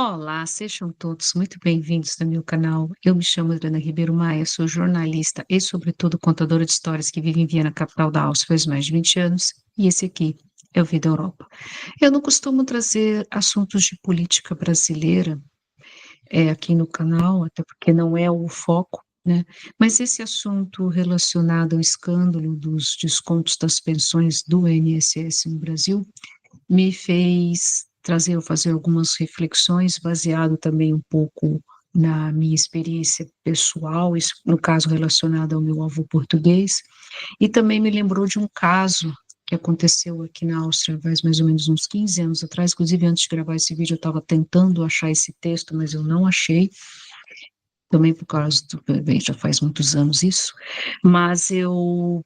Olá, sejam todos muito bem-vindos no meu canal. Eu me chamo Adriana Ribeiro Maia, sou jornalista e, sobretudo, contadora de histórias que vive em Viena, capital da Áustria, faz mais de 20 anos, e esse aqui é o Vida Europa. Eu não costumo trazer assuntos de política brasileira aqui no canal, até porque não é o foco, né? Mas esse assunto relacionado ao escândalo dos descontos das pensões do INSS no Brasil me fez trazer ou fazer algumas reflexões, baseado também um pouco na minha experiência pessoal, isso, no caso relacionado ao meu avô português, e também me lembrou de um caso que aconteceu aqui na Áustria faz mais ou menos uns 15 anos atrás, inclusive antes de gravar esse vídeo eu estava tentando achar esse texto, mas eu não achei, também por causa do, bem, já faz muitos anos isso, mas eu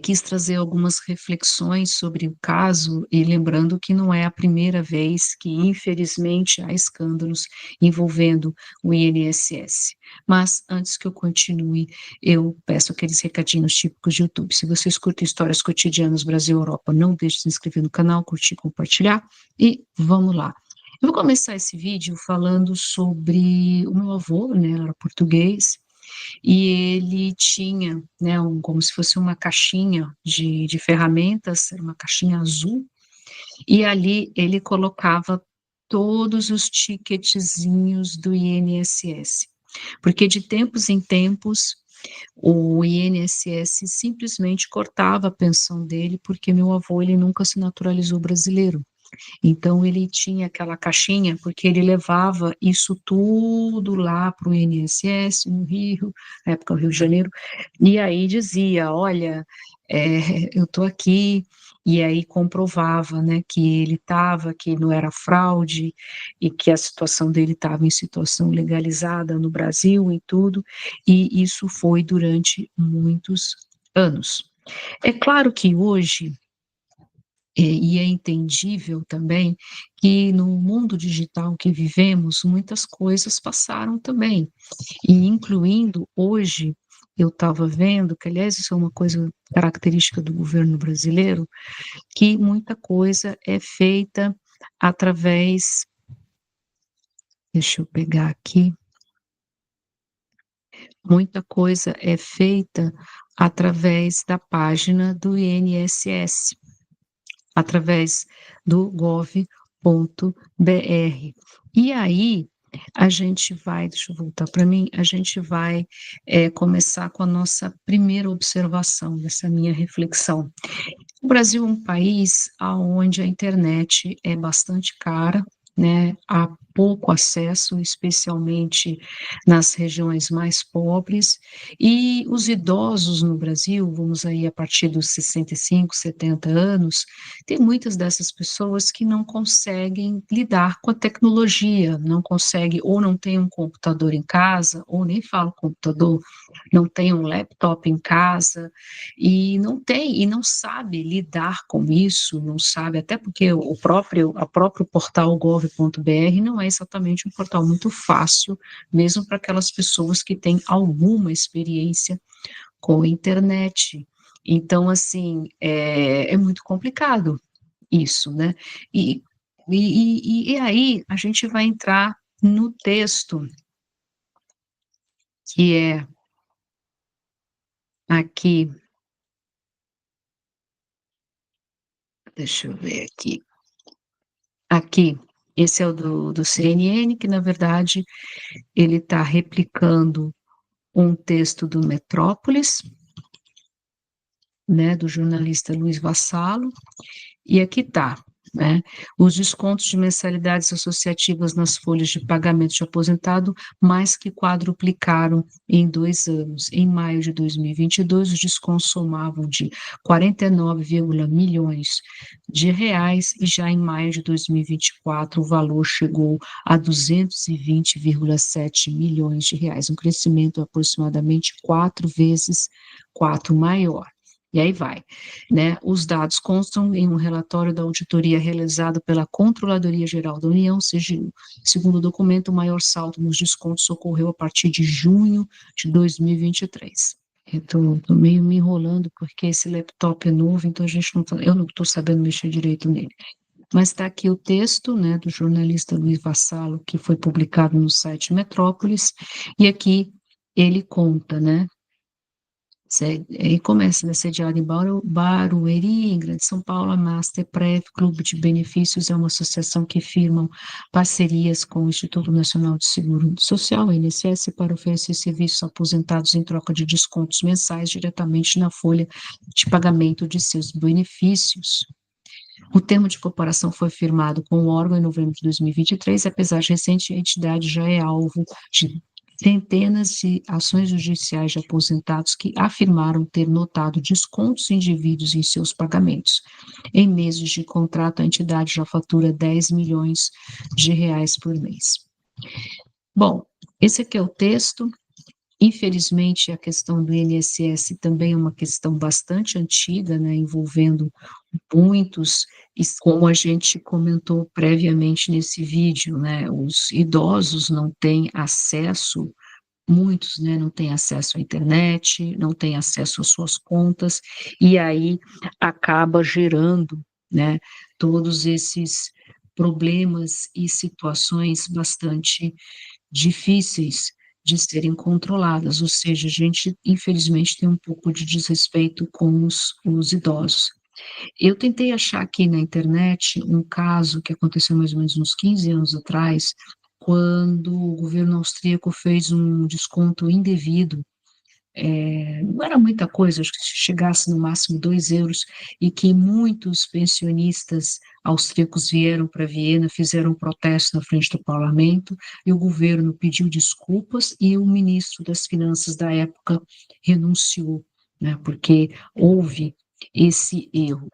quis trazer algumas reflexões sobre o caso e lembrando que não é a primeira vez que, infelizmente, há escândalos envolvendo o INSS. Mas, antes que eu continue, eu peço aqueles recadinhos típicos de YouTube. Se vocês curtem histórias cotidianas Brasil e Europa, não deixe de se inscrever no canal, curtir, compartilhar e vamos lá. Eu vou começar esse vídeo falando sobre o meu avô, né, ele era português, e ele tinha, né, como se fosse uma caixinha de ferramentas, era uma caixinha azul, e ali ele colocava todos os ticketzinhos do INSS, porque de tempos em tempos o INSS simplesmente cortava a pensão dele, porque meu avô ele nunca se naturalizou brasileiro. Então, ele tinha aquela caixinha, porque ele levava isso tudo lá para o INSS, no Rio, na época, o Rio de Janeiro, e aí dizia, olha, eu estou aqui, e aí comprovava, né, que ele estava, que não era fraude, e que a situação dele estava em situação legalizada no Brasil e tudo, e isso foi durante muitos anos. É claro que hoje e é entendível também que no mundo digital que vivemos, muitas coisas passaram também, e incluindo hoje, eu estava vendo, que aliás isso é uma coisa característica do governo brasileiro, que muita coisa é feita através, deixa eu pegar aqui, muita coisa é feita através da página do INSS, através do gov.br. E aí, a gente vai, deixa eu voltar para mim, a gente vai começar com a nossa primeira observação dessa minha reflexão. O Brasil é um país onde a internet é bastante cara, né? Há pouco acesso, especialmente nas regiões mais pobres, e os idosos no Brasil, vamos aí a partir dos 65, 70 anos, tem muitas dessas pessoas que não conseguem lidar com a tecnologia, não conseguem, ou não tem um computador em casa, ou nem falo computador, não tem um laptop em casa, e não tem, e não sabe lidar com isso, não sabe, até porque a próprio portal gov.br não é exatamente um portal muito fácil, mesmo para aquelas pessoas que têm alguma experiência com a internet. Então, assim, é muito complicado isso, né? E, e aí a gente vai entrar no texto, que é aqui, deixa eu ver aqui, aqui, esse é o do CNN, que na verdade ele está replicando um texto do Metrópolis, né, do jornalista Luiz Vassalo, e aqui está, né, os descontos de mensalidades associativas nas folhas de pagamento de aposentado mais que quadruplicaram em 2 anos. Em maio de 2022, os descontos somavam de 49, milhões de reais e já em maio de 2024 o valor chegou a 220,7 milhões de reais, um crescimento aproximadamente 4 vezes maior. E aí vai, né? Os dados constam em um relatório da auditoria realizado pela Controladoria Geral da União, CGU. Segundo o documento, o maior salto nos descontos ocorreu a partir de junho de 2023. Eu estou meio me enrolando porque esse laptop é novo, então eu não estou sabendo mexer direito nele. Mas está aqui o texto, né, do jornalista Luiz Vassalo, que foi publicado no site Metrópolis, e aqui ele conta, né, e começa, né, sediado em Barueri, em Grande São Paulo, a Masterprev, Clube de Benefícios, é uma associação que firmam parcerias com o Instituto Nacional de Seguro Social, o INSS, para oferecer serviços a aposentados em troca de descontos mensais diretamente na folha de pagamento de seus benefícios. O termo de comparação foi firmado com o órgão em novembro de 2023, apesar de recente, a entidade já é alvo de centenas de ações judiciais de aposentados que afirmaram ter notado descontos indevidos em seus pagamentos. Em meses de contrato, a entidade já fatura 10 milhões de reais por mês. Bom, esse aqui é o texto. Infelizmente, a questão do INSS também é uma questão bastante antiga, né, envolvendo muitos, e como a gente comentou previamente nesse vídeo, né, os idosos não têm acesso, muitos, né, não têm acesso à internet, não têm acesso às suas contas, e aí acaba gerando, né, todos esses problemas e situações bastante difíceis de serem controladas, ou seja, a gente infelizmente tem um pouco de desrespeito com os idosos. Eu tentei achar aqui na internet um caso que aconteceu mais ou menos uns 15 anos atrás, quando o governo austríaco fez um desconto indevido, não era muita coisa, acho que se chegasse no máximo 2 euros, e que muitos pensionistas austríacos vieram para Viena, fizeram um protesto na frente do parlamento, e o governo pediu desculpas, e o ministro das Finanças da época renunciou, né, porque houve esse erro.